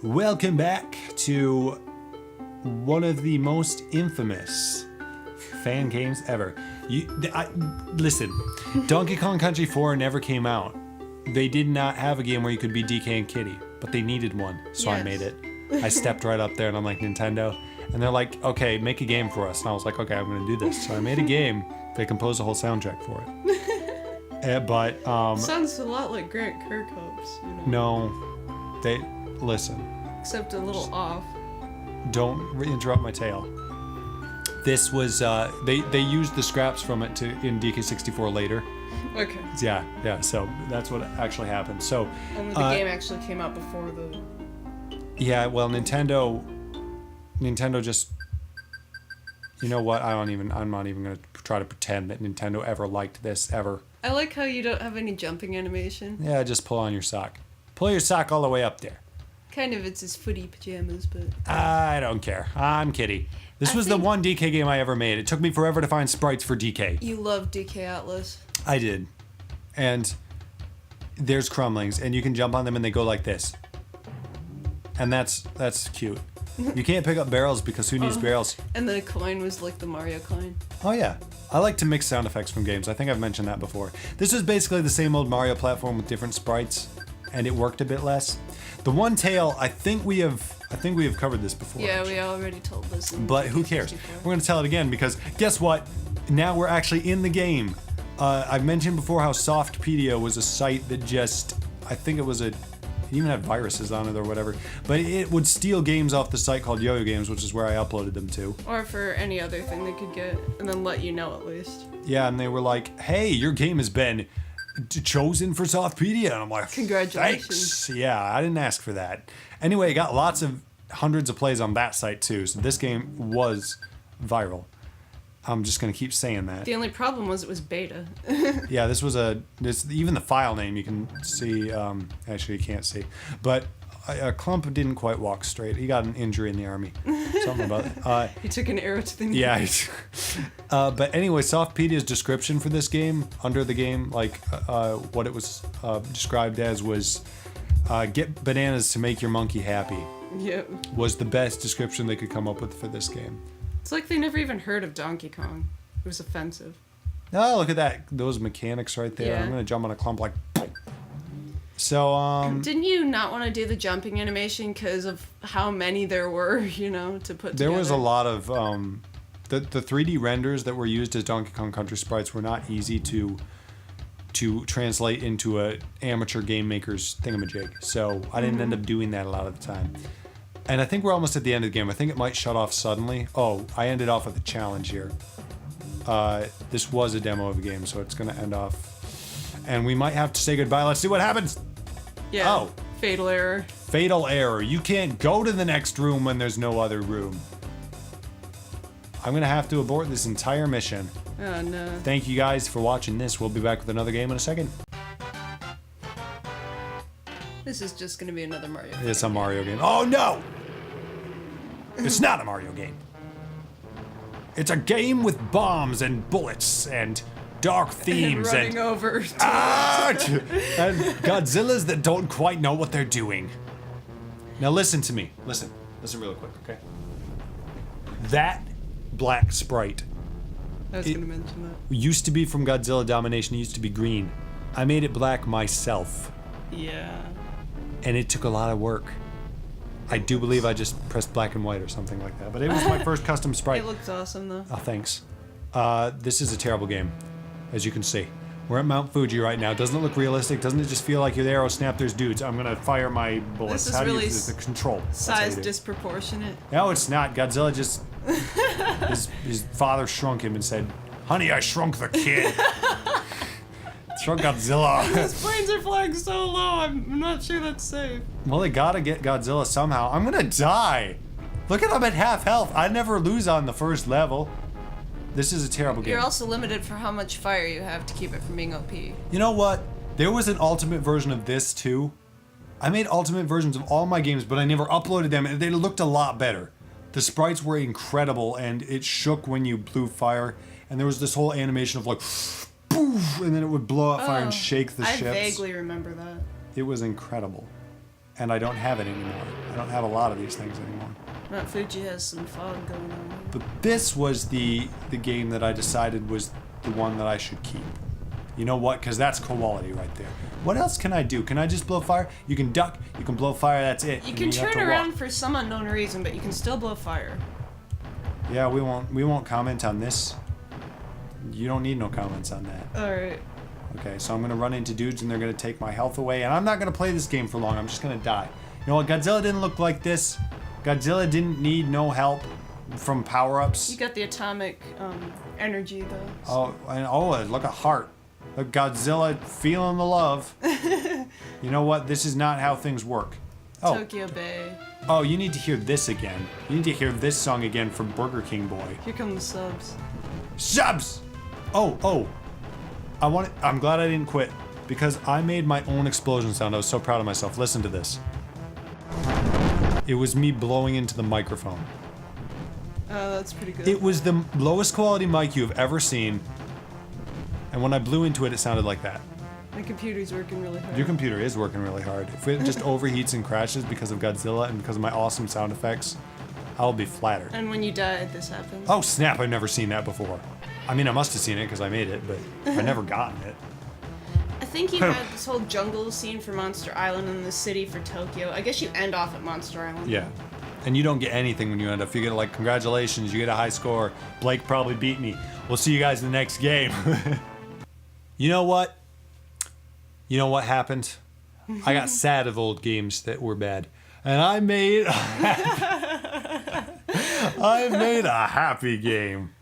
Welcome back to one of the most infamous fan games ever. Listen, Donkey Kong Country 4 never came out. They did not have a game where you could be DK and Kitty, but they needed one, so I made it. I stepped right up there and I'm like, Nintendo. And they're like, okay, make a game for us. And I was like, okay, I'm going to do this. So I made a game. They composed a whole soundtrack for it. Sounds a lot like Grant Kirkhope's, you know? No, they... Listen. Except a little off. Don't interrupt my tale. This was, they used the scraps from it in DK64 later. Okay. Yeah, so that's what actually happened. So... Only the game actually came out before the... Yeah, well, Nintendo just... You know what? I'm not even going to try to pretend that Nintendo ever liked this, ever. I like how you don't have any jumping animation. Yeah, just pull on your sock. Pull your sock all the way up there. Kind of, it's his footy pajamas, but... I don't care. I'm Kitty. This was the one DK game I ever made. It took me forever to find sprites for DK. You love DK Atlas. I did. And there's crumblings, and you can jump on them and they go like this. And that's cute. You can't pick up barrels because who needs barrels? And the coin was like the Mario coin. Oh yeah. I like to mix sound effects from games. I think I've mentioned that before. This is basically the same old Mario platform with different sprites, and it worked a bit less. The one tail, I think we have covered this before. Yeah, we already told this. But who cares? We're going to tell it again because guess what? Now we're actually in the game. I've mentioned before how Softpedia was a site that just, I think it even had viruses on it or whatever, but it would steal games off the site called Yo-Yo Games, which is where I uploaded them to. Or for any other thing they could get, and then let you know at least. Yeah, and they were like, hey, your game has been chosen for Softpedia. And I'm like, congratulations. Thanks. Yeah, I didn't ask for that. Anyway, it got hundreds of plays on that site too, so this game was viral. I'm just going to keep saying that. The only problem was it was beta. Yeah, this was even the file name you can see, actually you can't see, but a Clump didn't quite walk straight. He got an injury in the army. Something about it. He took an arrow to the knee. Yeah. But anyway, Softpedia's description for this game, under the game, what it was described as was, get bananas to make your monkey happy. Yep. Was the best description they could come up with for this game. It's like they never even heard of Donkey Kong. It was offensive. Oh, look at that. Those mechanics right there. Yeah. I'm going to jump on a clump like... So, Didn't you not want to do the jumping animation because of how many there were, to put there together? was a lot of... the 3D renders that were used as Donkey Kong Country sprites were not easy to translate into a amateur game maker's thingamajig. So I didn't end up doing that a lot of the time. And I think we're almost at the end of the game. I think it might shut off suddenly. Oh, I ended off with a challenge here. This was a demo of the game, so it's going to end off. And we might have to say goodbye. Let's see what happens. Yeah. Oh. Fatal error. Fatal error. You can't go to the next room when there's no other room. I'm going to have to abort this entire mission. Oh, no. Thank you guys for watching this. We'll be back with another game in a second. This is just going to be another Mario game. It's a Mario game. Oh, no! It's not a Mario game. It's a game with bombs and bullets and dark themes and running over. and Godzillas that don't quite know what they're doing. Now listen to me. Listen real quick, okay? That black sprite. I was going to mention that. Used to be from Godzilla Domination. It used to be green. I made it black myself. Yeah. And it took a lot of work. I do believe I just pressed black and white or something like that. But it was my first custom sprite. It looks awesome, though. Oh, thanks. This is a terrible game, as you can see. We're at Mount Fuji right now. Doesn't it look realistic? Doesn't it just feel like you're there? Oh, snap, there's dudes. I'm going to fire my bullets. This is really the control. size disproportionate. No, it's not. Godzilla just... his father shrunk him and said, honey, I shrunk the kid. Shrunk Godzilla. His planes are flying so low, I'm not sure that's safe. Well, they gotta get Godzilla somehow. I'm gonna die. Look at him at half health. I never lose on the first level. This is a terrible game. You're also limited for how much fire you have to keep it from being OP. You know what? There was an ultimate version of this too. I made ultimate versions of all my games, but I never uploaded them, and they looked a lot better. The sprites were incredible, and it shook when you blew fire, and there was this whole animation of like, poof, and then it would blow up fire and shake the ships. I vaguely remember that. It was incredible. And I don't have it anymore. I don't have a lot of these things anymore. Mount Fuji has some fog going on. But this was the game that I decided was the one that I should keep. You know what? Because that's quality right there. What else can I do? Can I just blow fire? You can duck, you can blow fire, that's it. You And can have turn to around walk. for some unknown reason, but you can still blow fire. Yeah, we won't comment on this. You don't need no comments on that. Alright. Okay, so I'm gonna run into dudes and they're gonna take my health away, and I'm not gonna play this game for long. I'm just gonna die. You know what? Godzilla didn't look like this. Godzilla didn't need no help from power-ups. You got the atomic energy, though. Oh, and look, a heart. Look, Godzilla feeling the love. You know what? This is not how things work. Oh, Tokyo Bay. oh, you need to hear this again. You need to hear this song again from Burger King Boy. Here come the subs. Subs! Oh. I'm glad I didn't quit because I made my own explosion sound. I was so proud of myself. Listen to this. It was me blowing into the microphone. Oh, that's pretty good. It was the lowest quality mic you've ever seen. And when I blew into it, it sounded like that. My computer's working really hard. Your computer is working really hard. If it just overheats and crashes because of Godzilla and because of my awesome sound effects, I'll be flattered. And when you died, this happened. Oh snap, I've never seen that before. I mean, I must have seen it because I made it, but I've never gotten it. I think you had this whole jungle scene for Monster Island and the city for Tokyo. I guess you end off at Monster Island. Yeah. And you don't get anything when you end up. You get like, congratulations, you get a high score. Blake probably beat me. We'll see you guys in the next game. You know what? You know what happened? I got sad of old games that were bad. And I made a happy game.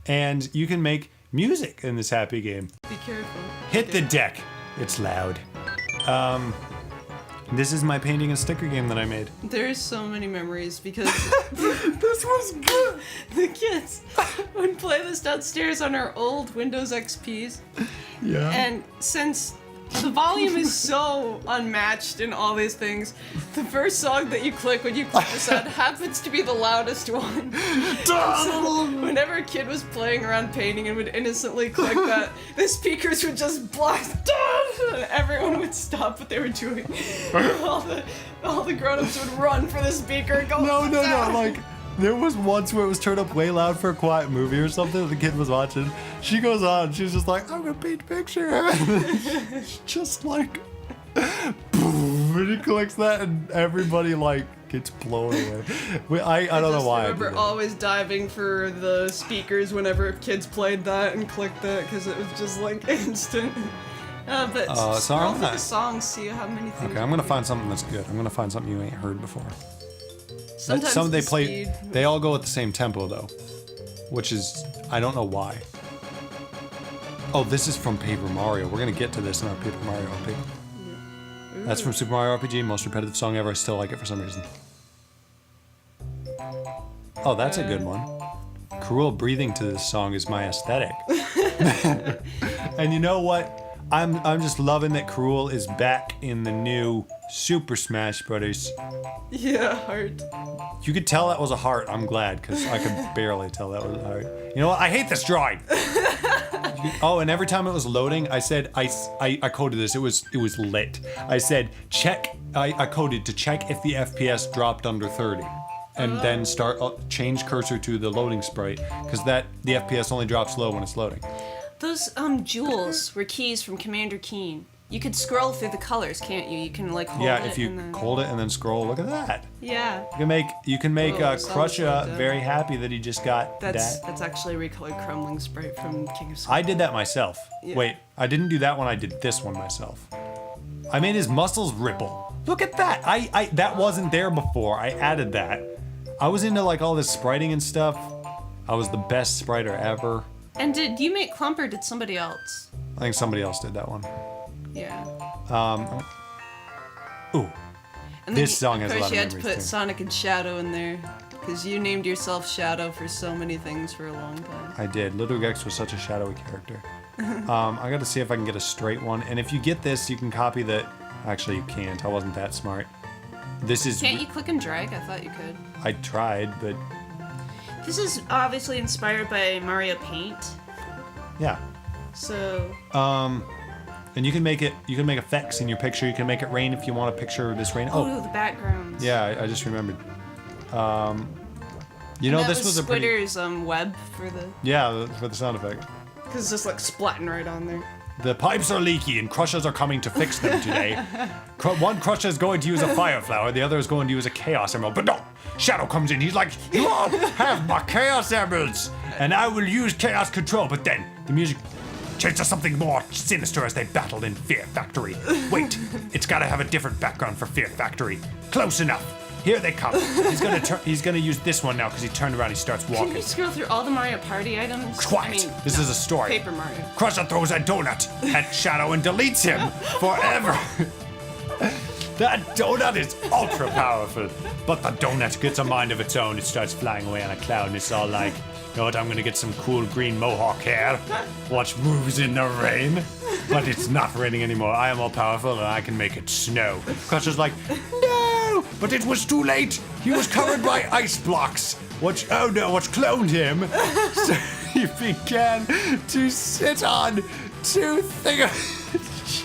And you can make music in this happy game. Be careful. Hit the deck. It's loud. This is my painting and sticker game that I made. There's so many memories because This was good. the kids would play this downstairs on our old Windows XPs. Yeah. And since the volume is so unmatched in all these things, the first song that you click when you click this ad happens to be the loudest one. So whenever a kid was playing around painting and would innocently click that, the speakers would just blast and everyone would stop what they were doing. All the grown-ups would run for the speaker and go, No, "Down." like, there was once where it was turned up way loud for a quiet movie or something that the kid was watching. She goes on, she's just like, I'm gonna paint a picture. It's just like, boom, and he clicks that and everybody like gets blown away. I don't know why I I remember did that. always diving for the speakers whenever kids played that and clicked that because it was just like instant. But so scroll I'm through not- the songs, see how many things. Okay, I'm gonna find something that's good. I'm gonna find something you ain't heard before. Sometimes Some they the play, speed. they all go at the same tempo though, which is, I don't know why. Oh, this is from Paper Mario. We're gonna get to this in our Paper Mario update. That's from Super Mario RPG, most repetitive song ever. I still like it for some reason. Oh, that's a good one. Cruel breathing to this song is my aesthetic. And you know what? I'm just loving that Cruel is back in the new Super Smash Brothers. Yeah, heart. You could tell that was a heart. I'm glad, because I could barely tell that was a heart. You know what? I hate this drawing. Oh, and every time it was loading, I said I coded this. It was lit. I said check. I coded to check if the FPS dropped under 30, and then change cursor to the loading sprite, because the FPS only drops low when it's loading. Those jewels were keys from Commander Keen. You could scroll through the colors, can't you? You can like hold Yeah, it if you and then... hold it and then scroll, look at that. Yeah. You can make Oh, sounds Crusha like that. very happy that he just got That's that. actually a recolored crumbling sprite from King of Sword. I did that myself. Yeah. Wait, I didn't do that one. I did this one myself. I made his muscles ripple. Look at that. I that wasn't there before. I added that. I was into like all this spriting and stuff. I was the best spriter ever. And did you make Clump or did somebody else? I think somebody else did that one. Yeah. Ooh. And This song has a of lot course of you had to memories, put too. Sonic and Shadow in there. Because you named yourself Shadow for so many things for a long time. I did. Little Gex was such a shadowy character. I got to see if I can get a straight one. And if you get this, you can copy the. Actually, you can't. I wasn't that smart. This is. Can't you click and drag? I thought you could. I tried, but This is obviously inspired by Mario Paint. yeah. So, And you can make effects in your picture. You can make it rain if you want a picture of this rain. Oh, the backgrounds. Yeah, I just remembered. You know, this was a pretty... Squidder's web for the... Yeah, for the sound effect. Because it's just like splatting right on there. The pipes are leaky and Crushers are coming to fix them today. One Crusher is going to use a fire flower, the other is going to use a chaos emerald. But no, Shadow comes in, he's like, you all have my chaos emeralds, and I will use chaos control. But then the music changed to something more sinister as they battled in Fear Factory. Wait, it's gotta have a different background for Fear Factory. Close enough. Here they come. He's gonna use this one now because he turned around. He starts walking. Can you scroll through all the Mario Party items? Quiet. This is a story. Paper Mario. Crusher throws a donut at Shadow and deletes him forever. That donut is ultra powerful, but the donut gets a mind of its own. It starts flying away on a cloud, and it's all like, you know what? I'm gonna get some cool green mohawk hair. Watch moves in the rain. But it's not raining anymore. I am all powerful, and I can make it snow. Crusher's like, no, but it was too late. He was covered by ice blocks, which cloned him. So he began to sit on two things.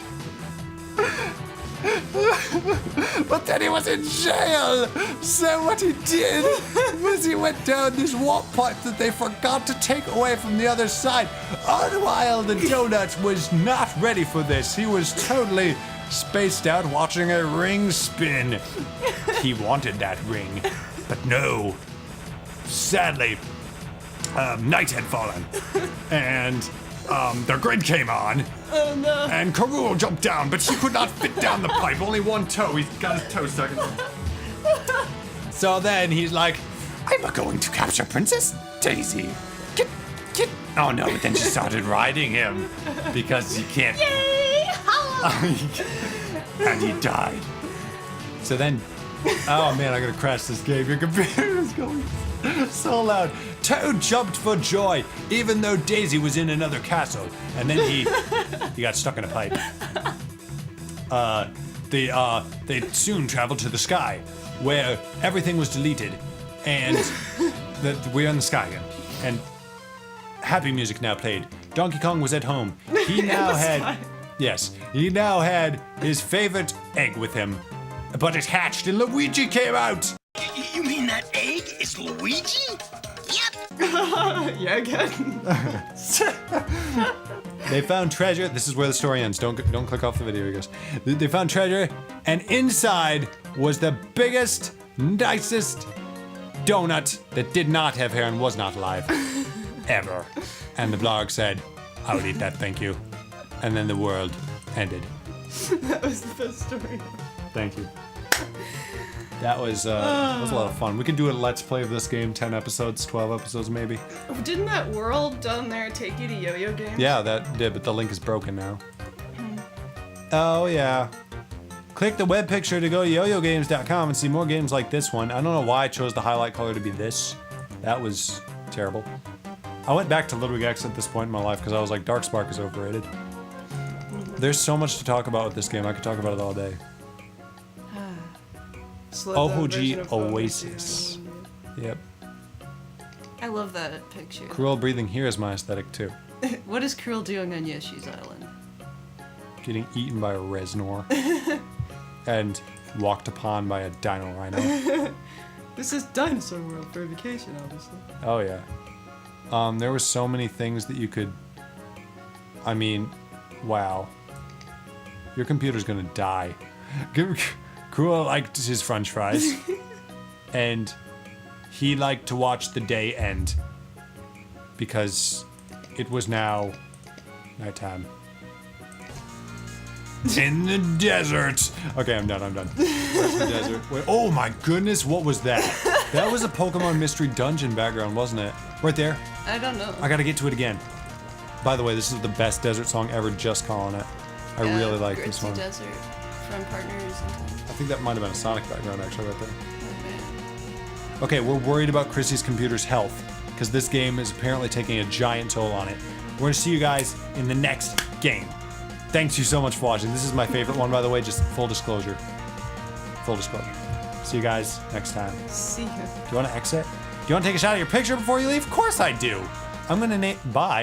But then he was in jail. So what he did was he went down this warp pipe that they forgot to take away from the other side. All the while, the donut was not ready for this. He was totally spaced out watching a ring spin. He wanted that ring, but no. Sadly, night had fallen, and their grid came on. Oh no. And Karul jumped down, but he could not fit down the pipe. Only one toe. He's got his toe stuck in there. So then he's like, I'm going to capture Princess Daisy. Get. Oh no, but then she started riding him because he can't. Yay! And he died. So then, oh man, I gotta crash this game. Your computer is going so loud. Toad jumped for joy, even though Daisy was in another castle. And then he got stuck in a pipe. They soon traveled to the sky, where everything was deleted, and we're in the sky again. And happy music now played. Donkey Kong was at home. He now he now had his favorite egg with him, but it hatched and Luigi came out. You mean that egg is Luigi? Yeah, again. They found treasure. This is where the story ends. Don't click off the video, you guys. They found treasure, and inside was the biggest, nicest donut that did not have hair and was not alive. Ever. And the blog said, I would eat that, thank you. And then the world ended. That was the best story. Thank you. That was a lot of fun. We could do a let's play of this game, 10 episodes, 12 episodes maybe. Oh, didn't that world down there take you to Yo-Yo Games? Yeah, that did, but the link is broken now. Oh yeah. Click the web picture to go to yoyogames.com and see more games like this one. I don't know why I chose the highlight color to be this. That was terrible. I went back to Little League X at this point in my life because I was like, Darkspark is overrated. There's so much to talk about with this game. I could talk about it all day. OG Oasis. Yep. I love that picture. Cruel breathing here is my aesthetic too. What is Cruel doing on Yoshi's Island? Getting eaten by a Reznor. And walked upon by a dino rhino. This is Dinosaur World for vacation, obviously. Oh yeah. There were so many things that you could... I mean, wow. Your computer's gonna die. Cruel liked his french fries. And he liked to watch the day end. Because it was now nighttime. In the desert. Okay, I'm done. That's the desert. Wait, oh my goodness, what was that? That was a Pokemon Mystery Dungeon background, wasn't it? Right there. I don't know. I gotta get to it again. By the way, this is the best desert song ever, just calling it. I really like this one. Desert from Partners and Time. I think that might have been a Sonic background actually right there. Oh, Okay, we're worried about Chrissy's computer's health because this game is apparently taking a giant toll on it. We're gonna see you guys in the next game. Thanks you so much for watching. This is my favorite one, by the way, just full disclosure. Full disclosure. See you guys next time. See ya. Do you want to exit? Do you want to take a shot of your picture before you leave? Of course I do. I'm gonna bye.